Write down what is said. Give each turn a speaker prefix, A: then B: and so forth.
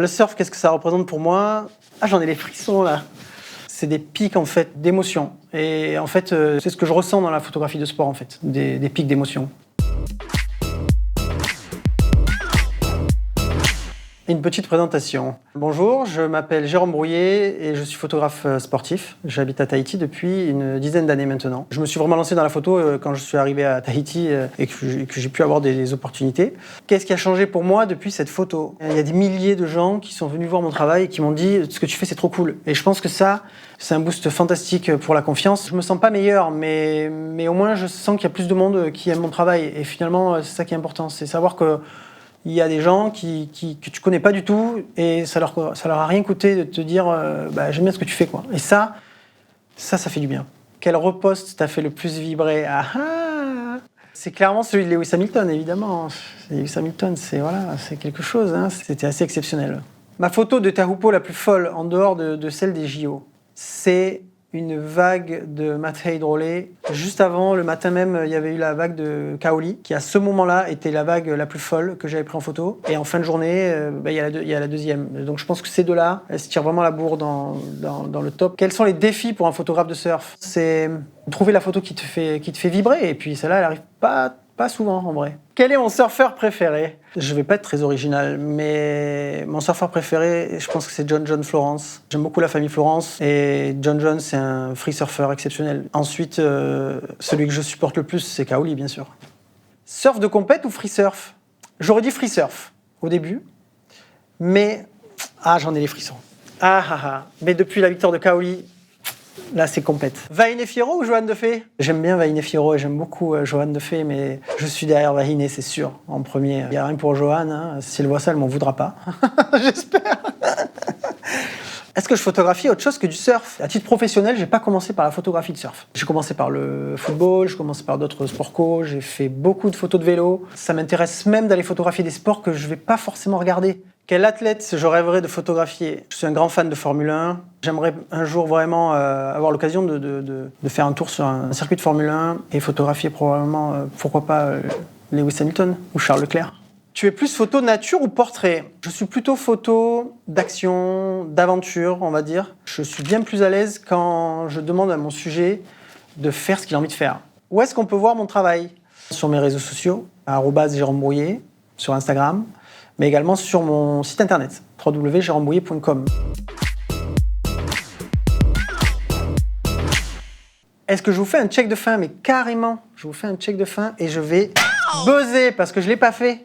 A: Le surf, qu'est-ce que ça représente pour moi? Ah, j'en ai les frissons là. C'est des pics en fait d'émotion. Et en fait, c'est ce que je ressens dans la photographie de sport en fait, des pics d'émotion. Une petite présentation. Bonjour, je m'appelle Jérôme Brouillet et je suis photographe sportif. J'habite à Tahiti depuis une dizaine d'années maintenant. Je me suis vraiment lancé dans la photo quand je suis arrivé à Tahiti et que j'ai pu avoir des opportunités. Qu'est-ce qui a changé pour moi depuis cette photo? Il y a des milliers de gens qui sont venus voir mon travail et qui m'ont dit « ce que tu fais c'est trop cool ». Et je pense que ça, c'est un boost fantastique pour la confiance. Je me sens pas meilleur, mais au moins je sens qu'il y a plus de monde qui aime mon travail. Et finalement, c'est ça qui est important, c'est savoir que il y a des gens que tu connais pas du tout et ça leur a rien coûté de te dire j'aime bien ce que tu fais quoi. Et ça fait du bien. Quel repost t'a fait le plus vibrer? C'est clairement celui de Lewis Hamilton évidemment. Lewis Hamilton, c'est quelque chose. Hein. C'était assez exceptionnel. Ma photo de Taupo la plus folle en dehors de celle des JO, c'est une vague de Matej Drolé. Juste avant, le matin même, il y avait eu la vague de Kaoli, qui à ce moment-là était la vague la plus folle que j'avais prise en photo. Et en fin de journée, il y a la deuxième. Donc je pense que ces deux-là, elles se tirent vraiment la bourre dans le top. Quels sont les défis pour un photographe de surf? C'est trouver la photo qui te fait vibrer. Et puis celle-là, elle arrive pas souvent en vrai. Quel est mon surfeur préféré? Je vais pas être très original, mais mon surfeur préféré, je pense que c'est John Florence. J'aime beaucoup la famille Florence et John, c'est un free surfer exceptionnel. Ensuite, celui que je supporte le plus, c'est Kaoli, bien sûr. Surf de compète ou free surf? J'aurais dit free surf au début, mais j'en ai les frissons. Mais depuis la victoire de Kaoli, là, c'est compète. Vahine Fierro ou Johan Defay? J'aime bien Vahine Fierro et j'aime beaucoup Johan Defay, mais je suis derrière Vahine, c'est sûr, en premier. Il n'y a rien pour Johan, hein. Si elle voit ça, elle m'en voudra pas. J'espère. Est-ce que je photographie autre chose que du surf? À titre professionnel, j'ai pas commencé par la photographie de surf. J'ai commencé par le football, j'ai commencé par d'autres sports co, j'ai fait beaucoup de photos de vélo. Ça m'intéresse même d'aller photographier des sports que je vais pas forcément regarder. Quel athlète je rêverais de photographier? Je suis un grand fan de Formule 1. J'aimerais un jour vraiment avoir l'occasion de faire un tour sur un circuit de Formule 1 et photographier probablement, pourquoi pas, Lewis Hamilton ou Charles Leclerc. Tu es plus photo nature ou portrait? Je suis plutôt photo d'action, d'aventure, on va dire. Je suis bien plus à l'aise quand je demande à mon sujet de faire ce qu'il a envie de faire. Où est-ce qu'on peut voir mon travail? Sur mes réseaux sociaux, @Jérôme Brouillet, sur Instagram, mais également sur mon site internet, www.jeromebrouillet.com. Est-ce que je vous fais un check de fin? Mais carrément, je vous fais un check de fin et je vais buzzer parce que je ne l'ai pas fait.